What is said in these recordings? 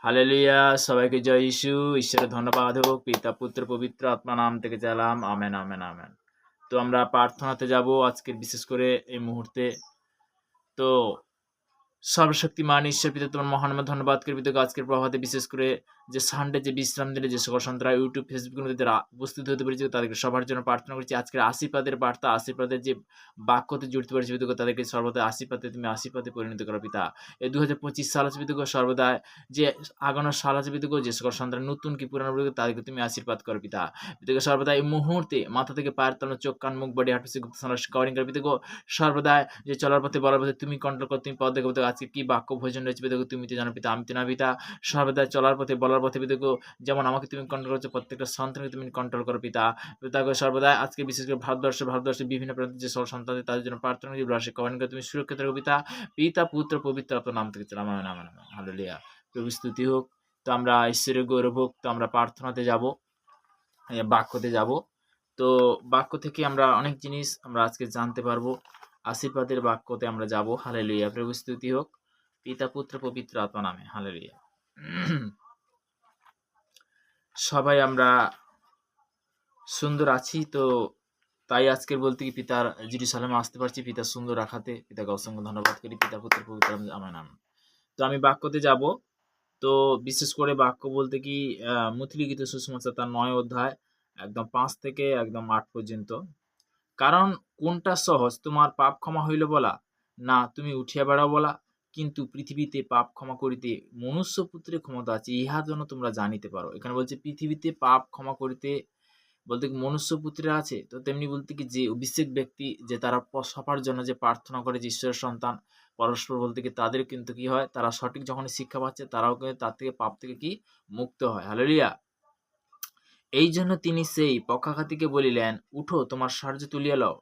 Hallelujah, সবাইকে জয় যিশু। ঈশ্বরের ধন্যবাদ হোক। পিতা পুত্র পবিত্র আত্মা নাম থেকে চালাম। Amen, amen, amen. তো আমরা প্রার্থনাতে যাব আজকের, বিশেষ করে এই মুহূর্তে। তো সর্বশক্তিমান ঈশ্বর পিতা, তোমার মহানামে ধন্যবাদ করি পিতা। আজকের প্রভাতে বিশেষ করে যে সানডে, যে বিশ্রাম দিনে যে সকল সন্তানরা ইউটিউব ফেসবুকের মধ্যে যারা উপস্থিত হতে পেরেছে, তাদেরকে সবার জন্য প্রার্থনা করছি। আজকের আশীর্বাদের বার্তা, আশীর্বাদের যে বাক্যতে জুড়তে পারছি পিতা, তাদেরকে সর্বদা আশীর্বাদে তুমি আশীর্বাদে পরিণত করো পিতা। এই 2025 সাল আছে পিতা, সর্বদা যে আগানোর সাল আছে পিতা, যে সকল সন্তান নতুন কি পুরানো পিতা, তাদেরকে তুমি আশীর্বাদ করো পিতা। পিতাকে সর্বদা এই মুহূর্তে মাথা থেকে পায়ের তলানো, চোখ কান মুখ বডি হাঁটুসি গুপ্ত কভারিং করে পিতা। সর্বদা যে চলার পথে বলার পথে তুমি কন্ট্রোল করো, তুমি পথ দেখো পিতা। আজকে কি বাক্য ভোজন রয়েছে পিতা, তুমি তো জানো পিতা, আমি তো না পিতা। সর্বদা চলার পথে বলার পথে পিতা, যেমন আমাকে তুমি কন্ট্রোল করছো, প্রত্যেকটা সন্তানকে তুমি কন্ট্রোল করো পিতা। পিতাকে সর্বদা আজকে বিশেষ করে ভারতবর্ষের বিভিন্ন প্রান্তের যে সকল সন্তান তাদের জন্য প্রার্থনা করি, কভারিং করে তুমি সুরক্ষিত রাখো পিতা। পিতা পুত্র পবিত্র আপনার নাম থেকে চালাম। Amen, amen, amen. হালেলুয়া, প্রভু স্তুতি হোক। তো আমরা ঈশ্বরের গৌরব হোক। তো আমরা প্রার্থনাতে যাব, বাক্যতে যাব। তো বাক্য থেকে আমরা অনেক জিনিস আমরা আজকে জানতে পারবো। আশীর্বাদের বাক্যতে আমরা যাব। হালেলুয়া, প্রভু স্তুতি হোক। পিতা পুত্র পবিত্র আত্মা নামে। হালেলুয়া। সবাই আমরা সুন্দর আছি, তো তাই আজকের বলতে কি পিতার জেরুজালেমে আসতে পারছি পিতার সুন্দর রাখাতে। পিতাকে অসংখ্য ধন্যবাদ করি। পিতা পুত্র পবিত্র আমার নাম। তো আমি বাক্যতে যাব। তো বিশেষ করে বাক্য বলতে কি মথিলিখিত সুসমাচার তার 9 অধ্যায় একদম 5 থেকে একদম 8 পর্যন্ত। কারণ কোনটা সহজ, তোমার পাপ ক্ষমা হইল বলা, না তুমি উঠিয়া বেড়াও বলা? কিন্তু পৃথিবীতে পাপ ক্ষমা করিতে মনুষ্যপুত্রের ক্ষমতা আছে, ইহা যেন তোমরা জানিতে পারো। এখানে বলছে পৃথিবীতে পাপ ক্ষমা করিতে বলতে কি মনুষ্যপুত্রের আছে। তো তেমনি বলতে কি যে অভিষেক ব্যক্তি, যে তারা সবার জন্য যে প্রার্থনা করে, যে ঈশ্বরের সন্তান পরস্পর বলতে কি তাদের কিন্তু কি হয়, তারা সঠিক যখনই শিক্ষা পাচ্ছে, তারাও কিন্তু তার থেকে পাপ থেকে কি মুক্ত হয়। হালেলুয়া। এই জন্য তিনি সেই পক্ষাঘাতীকে বলিলেন, উঠো, তোমার সাহায্য তুলিয়া লও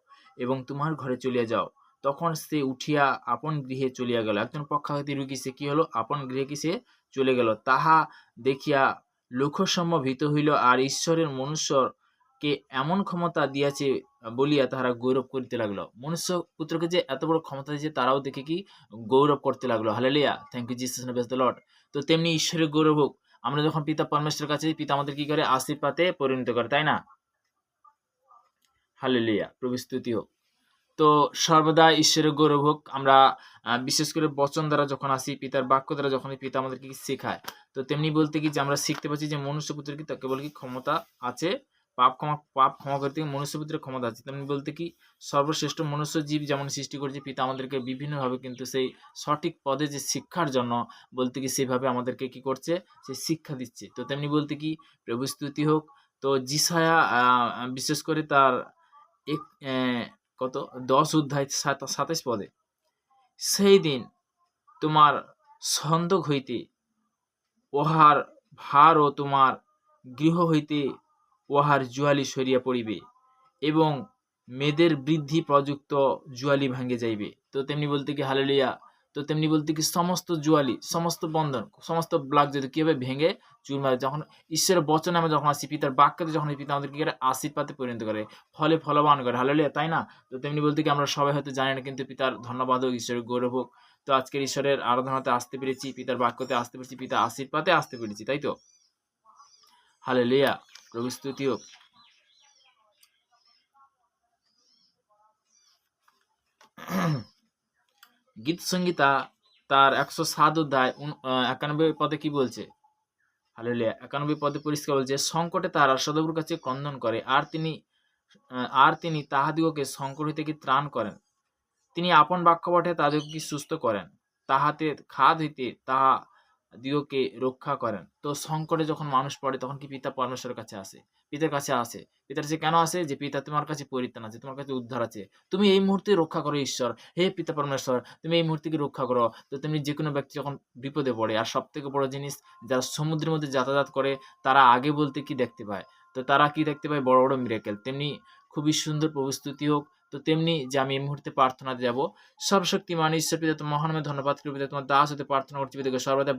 এবং তোমার ঘরে চলিয়া যাও। তখন সে উঠিয়া আপন গৃহে চলিয়া গেল। একজন পক্ষাঘাতী রোগী, সে কি হলো, আপন গৃহে কি সে চলে গেল। তাহা দেখিয়া লোকসমূহ ভীত হইল, আর ঈশ্বরের মনুষ্যকে এমন ক্ষমতা দিয়াছে বলিয়া তাহারা গৌরব করিতে লাগলো। মনুষ্য পুত্রকে যে এত বড় ক্ষমতা দিয়েছে, তারাও দেখে কি গৌরব করতে লাগলো। Hallelujah, thank you Jesus, praise the lord. তো তেমনি ঈশ্বরের গৌরব হোক। আমরা যখন পিতা পরমেশ্বরের কাছে, পিতা আমাদের কি করে, আশীর্বাদে পরিণত করে, তাই না? হালেলুয়া, প্রভু স্তুতি হোক। তো সর্বদা ঈশ্বরের গৌরব হোক। আমরা বিশেষ করে বচন দ্বারা যখন আসি, পিতার বাক্য দ্বারা যখন পিতা আমাদেরকে শেখায়, তো তেমনি বলতে কি যে আমরা শিখতে পাচ্ছি যে মনুষ্যপুত্রের কি কেবল কি ক্ষমতা আছে, পাপ ক্ষমা করতে মনুষ্যপুত্রের ক্ষমতা আছে। তেমনি বলতে কি সর্বশ্রেষ্ঠ মনুষ্য জীব যেমন সৃষ্টি করেছে পিতা, আমাদেরকে বিভিন্নভাবে কিন্তু সেই সঠিক পদে যে শিক্ষার জন্য বলতে কি সেভাবে আমাদেরকে কি করছে, সে শিক্ষা দিচ্ছে। তো তেমনি বলতে কি প্রভু স্তুতি হোক। তো যিশায়া বিশেষ করে তার কত 10 অধ্যায় 27 পদে, সেই দিন তোমার ছন্দক হইতে উহার ভার ও তোমার গৃহ হইতে উহার জুয়ালি সরিয়া পড়িবে এবং মেয়েদের বৃদ্ধি প্রযুক্ত জুয়ালি ভাঙ্গে যাইবে। তো তেমনি বলতে কি হালেলুয়া। তো তেমনি বলতে কি সমস্ত জুয়ালি, সমস্ত বন্ধন, সমস্ত ব্লাক যদি কি হবে, ভেঙে চুরমার। যখন ঈশ্বরের বচনে আমরা যখন আসি, পিতার বাক্যতে যখন পিতা আমাদের কি করে আশীর্বাদে পরিণত করে, ফলে ফলবান করে। হালেলুয়া, তাই না? তো তেমনি বলতে কি আমরা সবাই হয়তো জানি না, কিন্তু পিতার ধন্যবাদ হোক, ঈশ্বরের গৌরব হোক। তো আজকের ঈশ্বরের আরাধনাতে আসতে পেরেছি, পিতার বাক্যতে আসতে পেরেছি, পিতা আশীর্বাদে আসতে পেরেছি, তাই তো? হালেলুয়া, প্রভু স্তুতি হোক। গীত সংগীতা তার 107 অধ্যায় 91 পদে কি বলছে? হালেলুয়া, 91 পদে পরিষ্কার বলছে, সংকটে তারা সদগুরুর কাছে ক্রন্দন করে, আর তিনি তাহাদিগকে সংকট হইতে কি ত্রাণ করেন। তিনি আপন বাক্য পাঠে তাদেরকে কি সুস্থ করেন, তাহাতে খাদ হইতে তাহা দিগকে রক্ষা করেন। তো সংকটে যখন মানুষ পড়ে, তখন কি পিতা পরমেশ্বরের কাছে আসে, পিতার কাছে আসে। পিতার কাছে কেন আসে? যে পিতা তোমার কাছে পরিত্রাণ আছে, তোমার কাছে উদ্ধার আছে, তুমি এই মুহূর্তে রক্ষা করো ঈশ্বর। হে পিতা পরমেশ্বর, তুমি এই মুহূর্তে কি রক্ষা করো। তো তেমনি যে কোনো ব্যক্তি যখন বিপদে পড়ে, আর সব থেকে বড় জিনিস, যারা সমুদ্রের মধ্যে যাতায়াত করে, তারা আগে বলতে কি দেখতে পায়? তো তারা কি দেখতে পায়? বড় বড় মিরাকেল। তেমনি খুবই সুন্দর, প্রভু স্তুতি হোক। তো তো তেমনি যে আমি এই মুহূর্তে প্রার্থনা যাব। সর্বশক্তিমান ঈশ্বর পিতা তোমার মহানামে ধন্যবাদ করি পিতা, তোমার দাস হতে প্রার্থনা করছি পিতা সর্বদা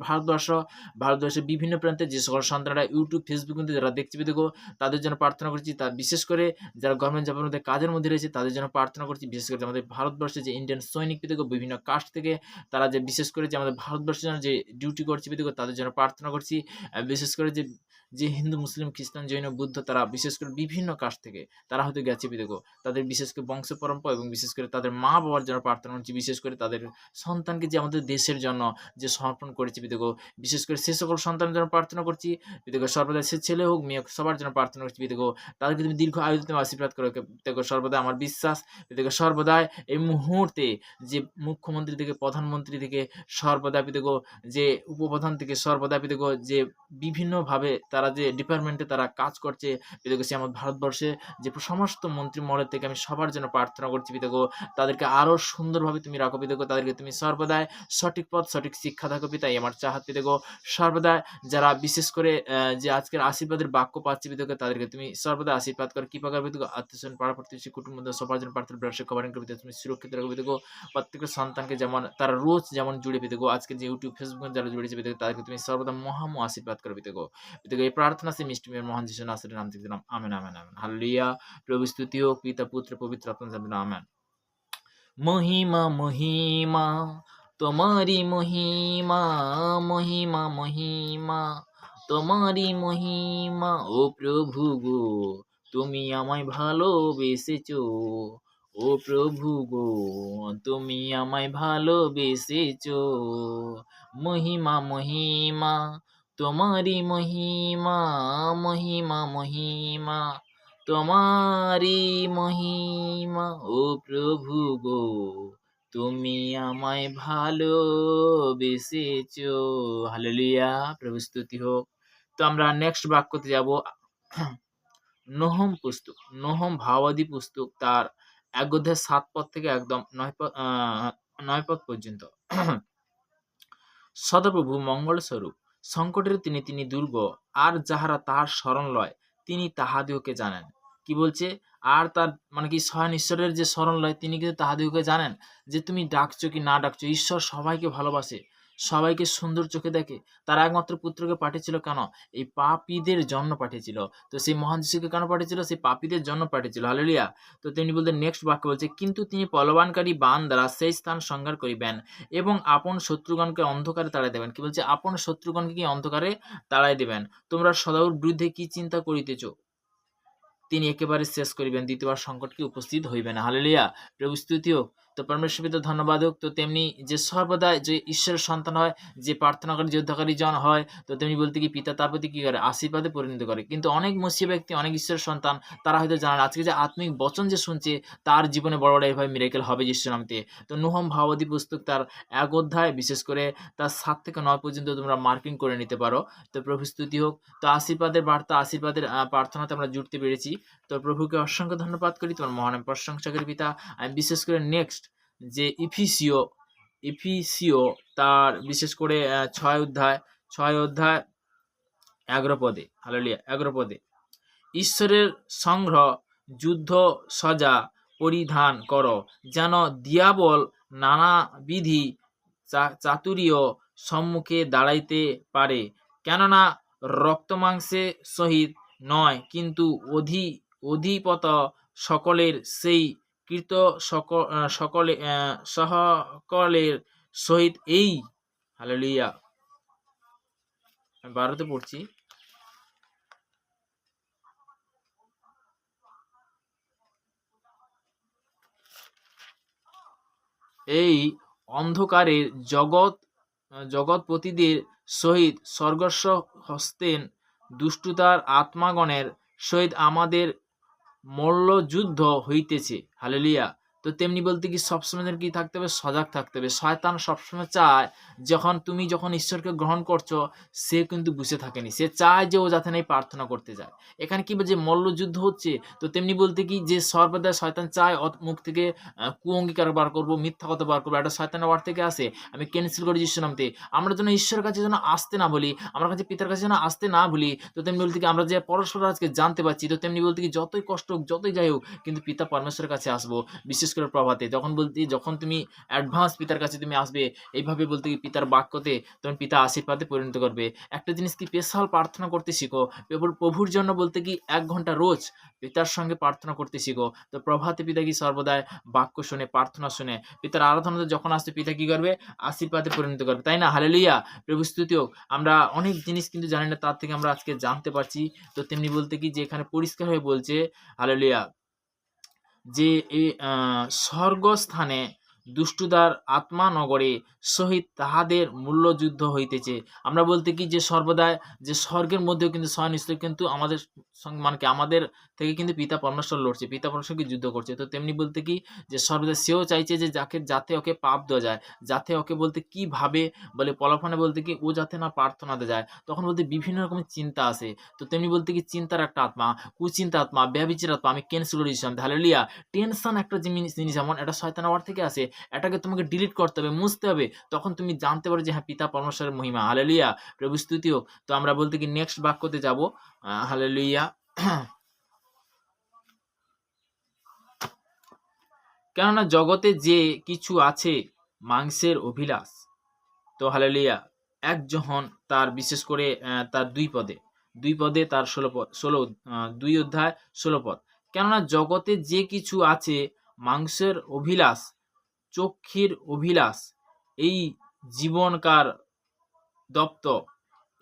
ভারতবর্ষের বিভিন্ন প্রান্তে যে সকল সন্তানরা ইউটিউব ফেসবুক কিন্তু যারা দেখছি পিতা তাদের জন্য প্রার্থনা করছি। তার বিশেষ করে যারা গভর্নমেন্ট জবের মধ্যে কাজের মধ্যে রয়েছে তাদের জন্য প্রার্থনা করছি। বিশেষ করে আমাদের ভারতবর্ষে যে ইন্ডিয়ান সৈনিক পিতা বিভিন্ন কাস্ট থেকে তারা যে বিশেষ করে যে আমাদের ভারতবর্ষের জন্য যে ডিউটি করছে পিতা তাদের জন্য প্রার্থনা করছি। বিশেষ করে যে হিন্দু মুসলিম খ্রিস্টান জৈন বুদ্ধ তারা বিশেষ করে বিভিন্ন কাস্ট থেকে তারা হয়তো গেছে পিতা তাদের বিশেষ করে বংশ পরম্পরা এবং বিশেষ করে তাদের মা বাবার জন্য প্রার্থনা করছি। বিশেষ করে তাদের সন্তানকে যে আমাদের দেশের জন্য যে সমর্পণ করেছে পিতা বিশেষ করে সে সকল সন্তানের জন্য প্রার্থনা করছি পিতা সর্বদা সে ছেলে হোক মেয়ে হোক সবার জন্য প্রার্থনা করছি পিতা তাদেরকে তুমি দীর্ঘ আয়ু তুমি আশীর্বাদ করো পিতা সর্বদা আমার বিশ্বাস পিতা সর্বদাই এই মুহূর্তে যে মুখ্যমন্ত্রী থেকে প্রধানমন্ত্রী থেকে সর্বদা পিতা যে উপপ্রধান থেকে সর্বদা পিতা যে বিভিন্নভাবে তারা যে ডিপার্টমেন্টে তারা কাজ করছে পিতা সে আমার ভারতবর্ষে যে সমস্ত মন্ত্রীমহলের থেকে আমি সবার জন্য প্রার্থনা করছি পিতা তাদেরকে আরো সুন্দরভাবে তুমি রাখো পিতা তাদেরকে তুমি সর্বদাই সঠিক পথ সঠিক শিক্ষা থাকো পিতা আমার চাহাত পিতা সর্বদা যারা বিশেষ করে যে আজকের আশীর্বাদের বাক্য পাচ্ছি পিতা তাদেরকে তুমি সর্বদা আশীর্বাদ করো কৃপা করো পিতা আত্মীয় পাড়া প্রতিবেশী কুটুম্ব সবার জন্য প্রার্থনা ব্যবসা কভারিং করো পিতা তুমি সুরক্ষিত রাখো পিতা প্রত্যেকটা সন্তানকে যেমন তারা রোজ যেমন জুড়ে পিতা আজকে যে ইউটিউব ফেসবুক যারা জুড়েছে পিতা তাদেরকে তুমি সর্বদা মহামো আশীর্বাদ করো পিতা এই প্রার্থনা সে মিষ্টি মেয়ের মহান যিশু নাসরের নাম থেকে নাম আমেন আমেন আমেন হালেলুয়া। প্রভু স্তুতি হোক পিতা পুত্র পবিত্র আত্মার নামে আমেন। মহিমা মহিমা তোমারি মহিমা মহিমা মহিমা তোমারি মহিমা ও প্রভু গো তুমি আমায় ভালোবেসেছো ও প্রভু গো তুমি আমায় ভালোবেসেছো মহিমা মহিমা তোমারি মহিমা মহিমা মহিমা তোমারি মহিমা ও প্রভু গো তুমি আমায় ভালোবেসেছো হালেলুয়া। প্রভু স্তুতি হোক। তো আমরা নেক্সট বাক্যতে যাব। নহম পুস্তক, নহম ভাবাদী পুস্তক তার ১ অধ্যায় ৭ পদ থেকে একদম ৯ পদ পর্যন্ত। সদাপ্রভু মঙ্গল স্বরূপ সংকটের তিনি দুর্গ আর যাহারা তাহার শরণ লয় তিনি তাহাদিওকে জানেন। কি বলছে? আর তার মানে কি স্বয়ং ঈশ্বরের যে শরণ লয় তিনি কিন্তু তাহাদিওকে জানেন। যে তুমি ডাকছো কি না ডাকছো, ঈশ্বর সবাইকে ভালোবাসে, সবাইকে সুন্দর চোখে দেখে। তার একমাত্র পুত্রকে পাঠিয়েছিল কেন? এই পাপীদের জন্য পাঠিয়েছিল। তো সেই মহান যিশুকে কেন পাঠিয়েছিল? সেই পাপীদের জন্য পাঠিয়েছিল। হালেলুয়া। তো তিনি বলতে নেক্সট বাক্য বলছে, কিন্তু তিনি বলবানকারী বাণ দ্বারা সেই স্থান সংহার করিবেন এবং আপন শত্রুগণকে অন্ধকারে তাড়াই দেবেন। কি বলছে? আপন শত্রুগণকে কি অন্ধকারে তাড়াই দেবেন। তোমরা সদাউর বিরুদ্ধে কি চিন্তা করিতেছ? তিনি একেবারে শেষ করিবেন, দ্বিতীয়বার সংকটকে উপস্থিত হইবে না। হালেলুয়া। প্রভু স্তুতি হোক। তো পরমেশ্বর পিতা ধন্যবাদ হোক। তো তেমনি যে সর্বদা যে ঈশ্বরের সন্তান হয়, যে প্রার্থনাকারী যোদ্ধাকারী জন হয়, তো তেমনি বলতে কি পিতা তার প্রতি কি করে? আশীর্বাদে পরিণত করে। কিন্তু অনেক মসিহ ব্যক্তি, অনেক ঈশ্বরের সন্তান তারা হয়তো জানেন আজকে যে আত্মিক বচন যে শুনছে তার জীবনে বড় এভাবে মিরাকেল হবে যিশুর নামে। তো নহম ভাবাদী পুস্তক তার ১ অধ্যায় বিশেষ করে তার ৭ থেকে ৯ পর্যন্ত তোমরা মার্কিং করে নিতে পারো। তো প্রভু স্তুতি হোক। তো আশীর্বাদের বার্তা, আশীর্বাদের প্রার্থনাতে আমরা জুড়তে পেরেছি। তো প্রভুকে অসংখ্য ধন্যবাদ করি। তোমার মহান প্রশংসা করি পিতা। আমি বিশেষ করে নেক্সট যে ইফিসিও তার বিশেষ করে ৬ অধ্যায় ১১ পদে, হালেলুয়া, ১১ পদে, ঈশ্বরের সংগ্রহ যুদ্ধ সজা পরিধান করো যেন দিয়াবল নানাবিধি চাতুরীয় সম্মুখে দাঁড়াইতে পারে, কেননা রক্তমাংসে সহিত নয় কিন্তু অধিপত সকলের সেই কৃত সকলের সহিত এই হালেলুয়া। ১২তে পড়ছি। এই অন্ধকারের জগৎপতিদের সহিত স্বর্গস্ব হস্তেন দুষ্টতার আত্মাগণের সহিত আমাদের মল্লযুদ্ধ হইতেছে। হালেলুয়া। তো তেমনি বলতে কি সবসময় যেন কি থাকতে হবে, সজাগ থাকতে হবে। শয়তান সবসময় চায় যখন ঈশ্বরকে গ্রহণ করছো, সে কিন্তু বসে থাকেনি, সে চায় যে ও যাতে নাই প্রার্থনা করতে যায়। এখানে কি যে মল্লযুদ্ধ হচ্ছে, তো তেমনি বলতে কি যে সর্বদা শয়তান চায় মুখ থেকে কুঅঙ্গীকার বার করবো, মিথ্যা কথা বার করবো, এটা শয়তানের ওয়ার্ড থেকে আসে। আমি ক্যান্সেল করে যিশুর নামতে। আমরা যেন ঈশ্বরের কাছে যেন আসতে না বলি, আমার কাছে পিতার কাছে যেন আসতে না বলি। তো তেমনি বলতে কি আমরা যে পরস্পর আজকে জানতে পারছি, তো তেমনি বলতে কি যতই কষ্ট হোক, যতই যাই হোক, কিন্তু পিতা পরমেশ্বরের কাছে আসবো। বিশেষ করে প্রভাতে যখন তুমি অ্যাডভান্স পিতার কাছে তুমি আসবে, এইভাবে বলতে কি পিতার বাক্যতে তখন পিতা আশীর্বাদে পরিণত করবে। একটা জিনিস কি স্পেশাল প্রার্থনা করতে শিখো। প্রভুর জন্য বলতে কি 1 ঘন্টা রোজ পিতার সঙ্গে প্রার্থনা করতে শিখো। তো প্রভাতে পিতা কি সর্বদাই বাক্য শুনে, প্রার্থনা শুনে, পিতার আরাধনাতে যখন আসবে পিতা কি করবে, আশীর্বাদে পরিণত করবে, তাই না? হালেলুয়া, প্রভু স্তুতি হোক। আমরা অনেক জিনিস কিন্তু জানি না, তার থেকে আমরা আজকে জানতে পারছি। তো তেমনি বলতে কি যে এখানে পরিষ্কার হয়ে বলছে, হালেলুয়া, যে এই স্বর্গস্থানে দুষ্টুদার আত্মা নগরে সহিত তাহাদের মূল্যযুদ্ধ হইতেছে। আমরা বলতে কি যে সর্বদাই যে স্বর্গের মধ্যেও কিন্তু স্বয়ং ঈশ্বর কিন্তু আমাদের সঙ্গে মানে কি আমাদের থেকে কিন্তু পিতা পরমেশ্বর লড়ছে, পিতা পরমেশ্বরকে যুদ্ধ করছে। তো তেমনি বলতে কি যে সর্বদা সেও চাইছে যে যাতে ওকে পাপ দেওয়া যায়, যাতে ওকে বলতে কিভাবে বলে পলাফানে বলতে কি ও যাতে না প্রার্থনাতে যায়, তখন বলতে বিভিন্ন রকমের চিন্তা আসে। তো তেমনি বলতে কি চিন্তার একটা আত্মা, কুচিন্তা আত্মা, ব্যভিচার আত্মা আমি ক্যান্সেল করে দিয়েছিলাম। হালেলুয়া। টেনশন একটা জিনিস এমন, এটা শয়তানের ওয়ার্ড থেকে আসে, এটাকে তোমাকে ডিলিট করতে হবে, মুছতে হবে। তখন তুমি জানতে পারো যে হ্যাঁ, পিতা পরমেশ্বরের মহিমা। হালেলুয়া, প্রভু স্তুতি হোক। তো আমরা বলতে কি নেক্সট বাক্যতে যাব। হালেলুয়া। কেননা জগতে যে কিছু আছে মাংসের অভিলাষ। তো হালেলুয়া, 1 যোহন তার বিশেষ করে তার 2 পদে তার 2 অধ্যায় 16 পদ। কেননা জগতে যে কিছু আছে মাংসের অভিলাষ, চক্ষের অভিলাষ, এই জীবনকার দপ্ত,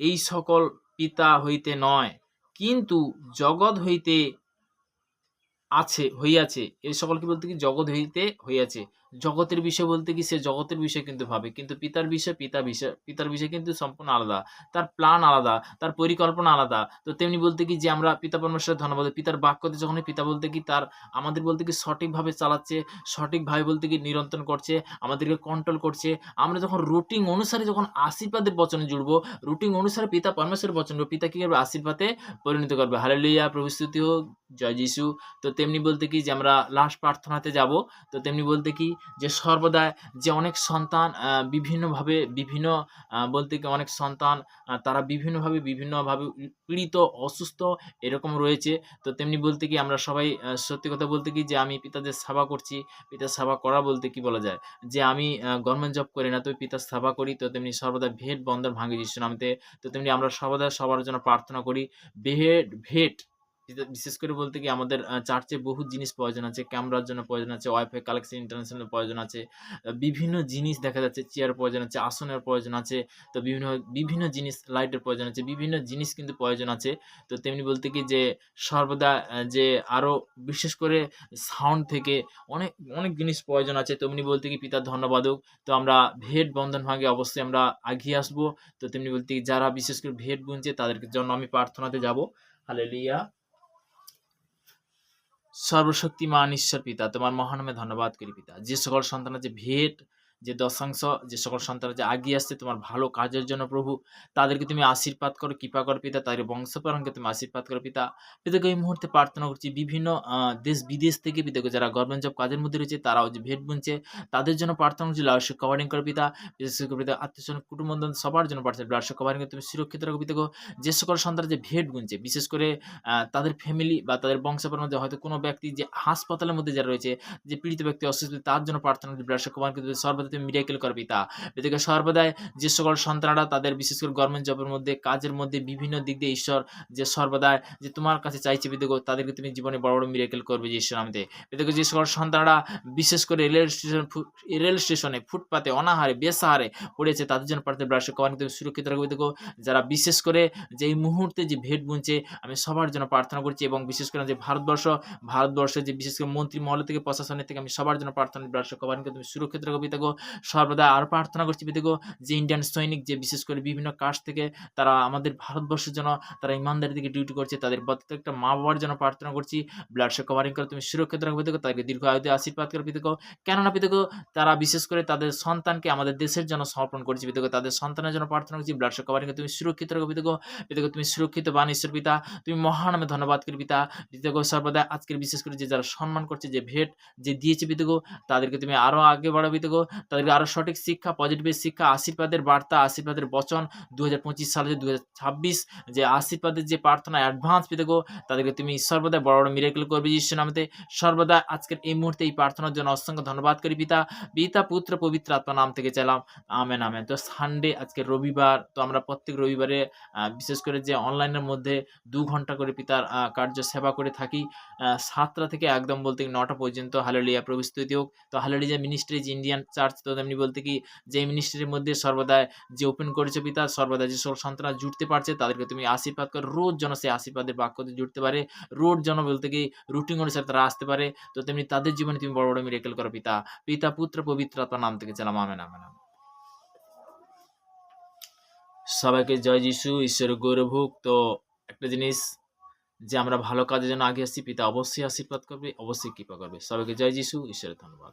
এই সকল পিতা হইতে নয়, কিন্তু জগৎ হইতে হইয়াছে। এই সকল কি বলতে কি জগৎ হইতে হইয়াছে। জগতের বিষয় বলতে কি সে জগতের বিষয় কিন্তু ভাবে, কিন্তু পিতার বিষয় কিন্তু সম্পূর্ণ আলাদা। তার প্ল্যান আলাদা, তার পরিকল্পনা আলাদা। তো তেমনি বলতে কি যে আমরা পিতা পরমেশ্বরের ধন্যবাদ, পিতার বাক্যতে যখন পিতা বলতে কি তার আমাদের বলতে কি সঠিকভাবে চালাচ্ছে, সঠিকভাবে বলতে কি নিয়ন্ত্রণ করছে, আমাদেরকে কন্ট্রোল করছে। আমরা যখন রুটিন অনুসারে যখন আশীর্বাদের বচনে জুড়বো, রুটিন অনুসারে পিতা পরমেশ্বরের বচন, পিতা কি করবে, আশীর্বাদে পরিণত করবে। হালেলুয়া, প্রভু স্তুতি হোক, জয় যিশু। তো তেমনি বলতে কি যে আমরা লাস্ট প্রার্থনাতে যাব। তো তেমনি বলতে কি যে সর্বদা যে অনেক সন্তান বিভিন্নভাবে বিভিন্ন বলতে কি অনেক সন্তান তারা বিভিন্নভাবে পীড়িত, অসুস্থ এরকম রয়েছে। তো তেমনি বলতে কি আমরা সবাই সত্যি কথা বলতে কি যে আমি পিতাদের সেবা করছি। পিতার সেবা করা বলতে কি বলা যায় যে আমি গভর্নমেন্ট জব করি না, তো পিতার সেবা করি। তো তেমনি সর্বদা ভেট বন্ধন ভাঙে যিশুর নামে। তো তেমনি আমরা সর্বদা সবার জন্য প্রার্থনা করি। ভেট বিশেষ করে বলতে কি আমাদের চার্চে বহু জিনিস প্রয়োজন আছে, ক্যামেরার জন্য প্রয়োজন আছে, ওয়াইফাই কালেকশন ইন্টারন্যাশনাল প্রয়োজন আছে, বিভিন্ন জিনিস দেখা যাচ্ছে, চেয়ার প্রয়োজন আছে, আসনের প্রয়োজন আছে। তো বিভিন্ন জিনিস, লাইটের প্রয়োজন আছে, বিভিন্ন জিনিস কিন্তু প্রয়োজন আছে। তো তেমনি বলতে কি যে সর্বদা যে আরও বিশেষ করে সাউন্ড থেকে অনেক অনেক জিনিস প্রয়োজন আছে। তেমনি বলতে কি পিতার ধন্যবাদ হোক। তো আমরা ভেট বন্ধন ভাঙে অবশ্যই আমরা এগিয়ে আসবো। তো তেমনি বলতে কি যারা বিশেষ করে ভেট বুনছে তাদের জন্য আমি প্রার্থনাতে যাব। হালেলুয়া। সর্বশক্তিমান ঈশ্বর পিতা, তোমার মহানামে ধন্যবাদ করি পিতা। যে সকল সন্তানের যে ভেট, যে দশাংশ, যে সকল সন্তানরা যে আগিয়ে আসছে তোমার ভালো কাজের জন্য প্রভু, তাদেরকে তুমি আশীর্বাদ করো, কৃপা করো পিতা, তাদের বংশপরণকে তুমি আশীর্বাদ করো পিতা। পিতাকে এই মুহূর্তে প্রার্থনা করছি বিভিন্ন দেশ বিদেশ থেকে পিতাকে যারা গভর্নমেন্ট জব কাজের মধ্যে রয়েছে, তারাও যে ভেট বুনছে তাদের জন্য প্রার্থনা করছি। লাশ কভারিং করো পিতা, বিশেষ করে পিতা আত্মীয় কুটুম্ব সবার জন্য প্রার্থনা, লাশ কভারিং তুমি সুরক্ষিত রাখো পিতাকে। যে সকল সন্তান যে ভেট বুনছে, বিশেষ করে তাদের ফ্যামিলি বা তাদের বংশপরণ মধ্যে হয়তো কোনো ব্যক্তি যে হাসপাতালের মধ্যে যারা রয়েছে, যে পীড়িত ব্যক্তি অসুস্থ, তার জন্য প্রার্থনা করি। ব্লাড কুমারকে সর্বদা তুমি মিরাকেল করো পিতা। এদিকে সর্বদাই যে সকল সন্তানরা তাদের বিশেষ করে গভর্নমেন্ট জবের মধ্যে, কাজের মধ্যে বিভিন্ন দিক দিয়ে ঈশ্বর যে সর্বদাই যে তোমার কাছে চাইছে পিতাগো, তাদেরকে তুমি জীবনে বড় বড় মিরাকেল করবে যে ঈশ্বর আমাদের পিতাগো। যে সকল সন্তানরা বিশেষ করে রেল স্টেশনে ফুটপাতে অনাহারে বেসাহারে পড়েছে, তাদের জন্য প্রার্থনা ব্লাড কুমারকে তুমি সুরক্ষিত রাখবে পিতাগো। যারা বিশেষ করে যে এই মুহূর্তে যে ভেট বুনছে, আমি সবার জন্য প্রার্থনা করছি। এবং বিশেষ করে যে ভারতবর্ষে যে বিশেষ করে মন্ত্রী মহল থেকে, প্রশাসনের থেকে, আমি সবার জন্য প্রার্থনা ব্লাড কভারিংকে তুমি সুরক্ষিত রাখো পিতাগো। সর্বদা আরও প্রার্থনা করছি পিতাগো যে ইন্ডিয়ান সৈনিক যে বিশেষ করে বিভিন্ন কাজ থেকে তারা আমাদের ভারতবর্ষের জন্য তারা ইমানদারির দিকে ডিউটি করছে, তাদের প্রত্যেকটা মা-বাবার জন্য প্রার্থনা করছি। ব্লাড শো কভারিং করে তুমি সুরক্ষিত রাখো পিতাগো, তাদেরকে দীর্ঘ আয়ু দিয়ে আশীর্বাদ করো পিতাগো। কেননা পিতাগো তারা বিশেষ করে তাদের সন্তানকে আমাদের দেশের জন্য সমর্পণ করেছে পিতাগো, তাদের সন্তানের জন্য প্রার্থনা করছি। ব্লাড শো কভারিং করে তুমি সুরক্ষিত রাখো পিতাগো। পিতাগো তুমি সুরক্ষিত বান ঈশ্বর পিতা, তুমি মহান নামে ধন্যবাদ করি পিতা। পিতাগো সর্বদা আজকের বিশেষ করে যে যারা সম্মান করছে, যে ভেট যে দিয়েছে পিতাগো, তাদেরকে তুমি আরো আগে বাড়াও পিতাগো, তাদেরকে আরো সঠিক শিক্ষা, পজিটিভ শিক্ষা, আশীর্বাদের বার্তা, আশীর্বাদের বচন 2025 সালে যে 2026 যে আশীর্বাদের যে প্রার্থনা অ্যাডভান্স পিতাগো, তাদেরকে তুমি সর্বদা বড় বড় মিরাকেল করবে যিশুর নামেতে। সর্বদা আজকের এই মুহূর্তে এই প্রার্থনার জন্য অসংখ্য ধন্যবাদ করি পিতা। পিতা পুত্র পবিত্র আত্মার নাম থেকে চাইলাম, আমেন আমেন। তো সানডে আজকে রবিবার, তো আমরা প্রত্যেক রবিবারে বিশেষ করে যে অনলাইনের মধ্যে 2 ঘন্টা করে পিতার কার্য সেবা করে থাকি। 7টা থেকে একদম বলতে কি 9টা পর্যন্ত। হালেলুয়া, প্রভু স্তুতি হোক। তো হালেলুয়া মিনিস্ট্রি যে ইন্ডিয়ান চার্চ, তো তেমনি বলতে কি যে মিনিস্ট্রির মধ্যে সর্বদা যে ওপেন করেছে পিতা, সর্বদা যে সকল সন্তানরা জুড়তে পারছে তাদেরকে তুমি আশীর্বাদ করো, রোজ যেন সেই আশীর্বাদের বাক্যতে জুড়তে পারে, রোজ যেন বলতে কি রুটিন অনুসারে তারা আসতে পারে। তো তেমনি তাদের জীবনে তুমি বড় বড় মিরাকেল করো পিতা। পিতা পুত্র পবিত্র আত্মার নাম থেকে চাইলাম, আমেন আমেন আমেন। সবাইকে জয় যিশু, ঈশ্বরের গৌরব হোক। তো একটা জিনিস যে আমরা ভালো কাজের জন্য আগে আসছি, পিতা অবশ্যই আশীর্বাদ করবে, অবশ্যই কৃপা করবে। সবাইকে জয় যিশু, ঈশ্বরের ধন্যবাদ।